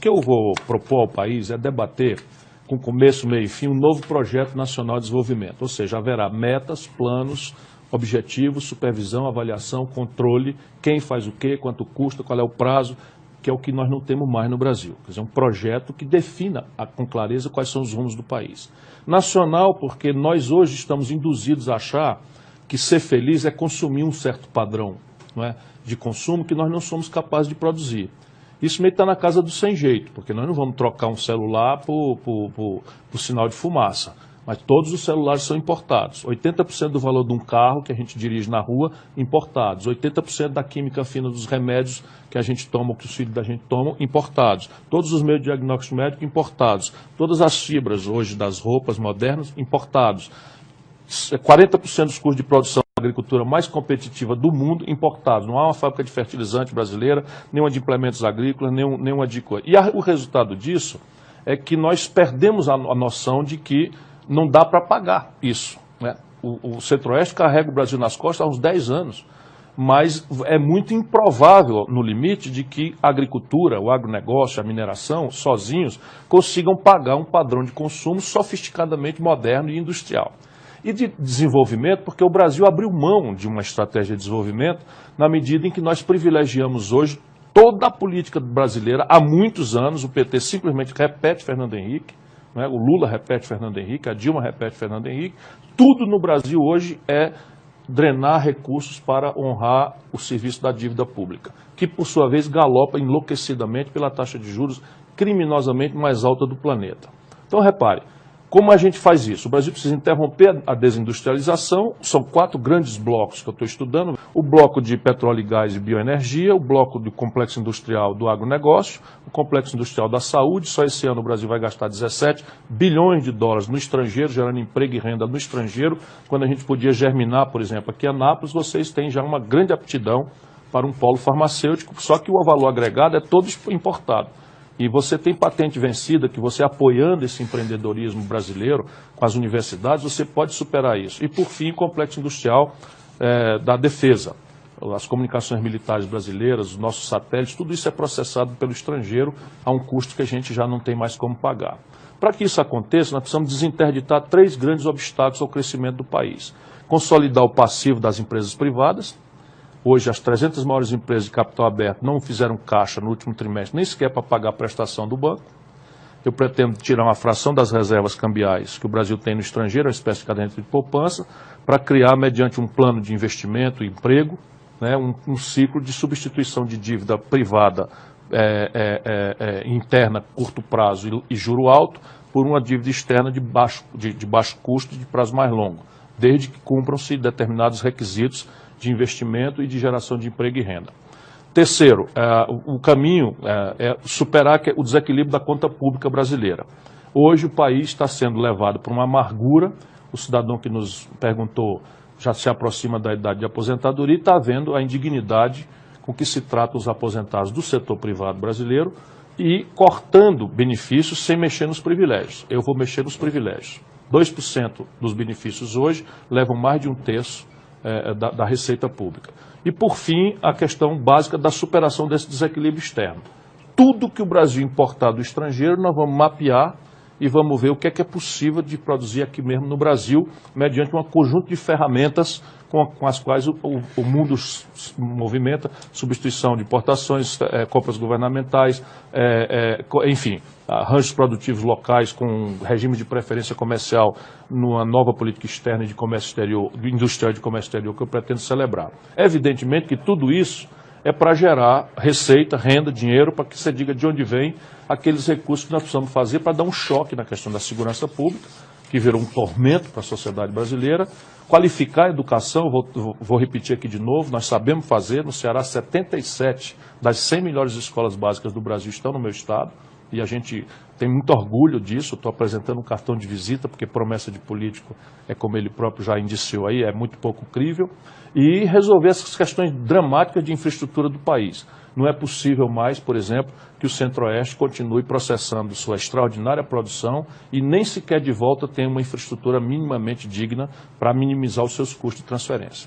que eu vou propor ao país é debater, com começo, meio e fim, um novo projeto nacional de desenvolvimento. Ou seja, haverá metas, planos, objetivos, supervisão, avaliação, controle, quem faz o quê, quanto custa, qual é o prazo, que é o que nós não temos mais no Brasil. Quer dizer, um projeto que defina com clareza quais são os rumos do país. Nacional, porque nós hoje estamos induzidos a achar que ser feliz é consumir um certo padrão, não é, de consumo que nós não somos capazes de produzir. Isso meio que está na casa do sem jeito, porque nós não vamos trocar um celular por sinal de fumaça. Mas todos os celulares são importados. 80% do valor de um carro que a gente dirige na rua, importados. 80% da química fina dos remédios que a gente toma, ou que os filhos da gente tomam, importados. Todos os meios de diagnóstico médico, importados. Todas as fibras hoje das roupas modernas, importados. 40% dos custos de produção da agricultura mais competitiva do mundo, importados. Não há uma fábrica de fertilizante brasileira, nenhuma de implementos agrícolas, nenhuma de coisa. E o resultado disso é que nós perdemos a noção de que não dá para pagar isso, né? O Centro-Oeste carrega o Brasil nas costas há uns 10 anos, mas é muito improvável, no limite, de que a agricultura, o agronegócio, a mineração, sozinhos, consigam pagar um padrão de consumo sofisticadamente moderno e industrial. E de desenvolvimento, porque o Brasil abriu mão de uma estratégia de desenvolvimento na medida em que nós privilegiamos hoje toda a política brasileira há muitos anos. O PT simplesmente repete Fernando Henrique, né? O Lula repete Fernando Henrique, a Dilma repete Fernando Henrique. Tudo no Brasil hoje é drenar recursos para honrar o serviço da dívida pública, que por sua vez galopa enlouquecidamente pela taxa de juros criminosamente mais alta do planeta. Então repare, como a gente faz isso? O Brasil precisa interromper a desindustrialização. São 4 grandes blocos que eu estou estudando. O bloco de petróleo e gás e bioenergia, o bloco do complexo industrial do agronegócio, o complexo industrial da saúde. Só esse ano o Brasil vai gastar 17 bilhões de dólares no estrangeiro, gerando emprego e renda no estrangeiro, quando a gente podia germinar, por exemplo, aqui em Anápolis, vocês têm já uma grande aptidão para um polo farmacêutico, só que o valor agregado é todo importado. E você tem patente vencida, que você apoiando esse empreendedorismo brasileiro com as universidades, você pode superar isso. E por fim, o complexo industrial da defesa. As comunicações militares brasileiras, os nossos satélites, tudo isso é processado pelo estrangeiro a um custo que a gente já não tem mais como pagar. Para que isso aconteça, nós precisamos desinterditar 3 grandes obstáculos ao crescimento do país. Consolidar o passivo das empresas privadas. Hoje, as 300 maiores empresas de capital aberto não fizeram caixa no último trimestre, nem sequer para pagar a prestação do banco. Eu pretendo tirar uma fração das reservas cambiais que o Brasil tem no estrangeiro, uma espécie de caderneta de poupança, para criar, mediante um plano de investimento e emprego, né, um ciclo de substituição de dívida privada interna, curto prazo e juro alto, por uma dívida externa de baixo custo e de prazo mais longo, desde que cumpram-se determinados requisitos de investimento e de geração de emprego e renda. Terceiro, o caminho é superar o desequilíbrio da conta pública brasileira. Hoje o país está sendo levado por uma amargura. O cidadão que nos perguntou já se aproxima da idade de aposentadoria e está vendo a indignidade com que se tratam os aposentados do setor privado brasileiro e cortando benefícios sem mexer nos privilégios. Eu vou mexer nos privilégios. 2% dos benefícios hoje levam mais de 1/3 da receita pública. E, por fim, a questão básica da superação desse desequilíbrio externo. Tudo que o Brasil importar do estrangeiro, nós vamos mapear e vamos ver o que é possível de produzir aqui mesmo no Brasil, mediante um conjunto de ferramentas com as quais o mundo se movimenta, substituição de importações, compras governamentais, enfim, arranjos produtivos locais com regime de preferência comercial numa nova política externa e de comércio exterior, industrial de comércio exterior que eu pretendo celebrar. Evidentemente que tudo isso é para gerar receita, renda, dinheiro, para que você diga de onde vem aqueles recursos que nós precisamos fazer para dar um choque na questão da segurança pública, que virou um tormento para a sociedade brasileira, qualificar a educação. Vou repetir aqui de novo, nós sabemos fazer. No Ceará, 77 das 100 melhores escolas básicas do Brasil estão no meu estado, e a gente tem muito orgulho disso. Estou apresentando um cartão de visita, porque promessa de político é, como ele próprio já indiciou aí, é muito pouco crível, e resolver essas questões dramáticas de infraestrutura do país. Não é possível mais, por exemplo, que o Centro-Oeste continue processando sua extraordinária produção e nem sequer de volta tenha uma infraestrutura minimamente digna para minimizar os seus custos de transferência.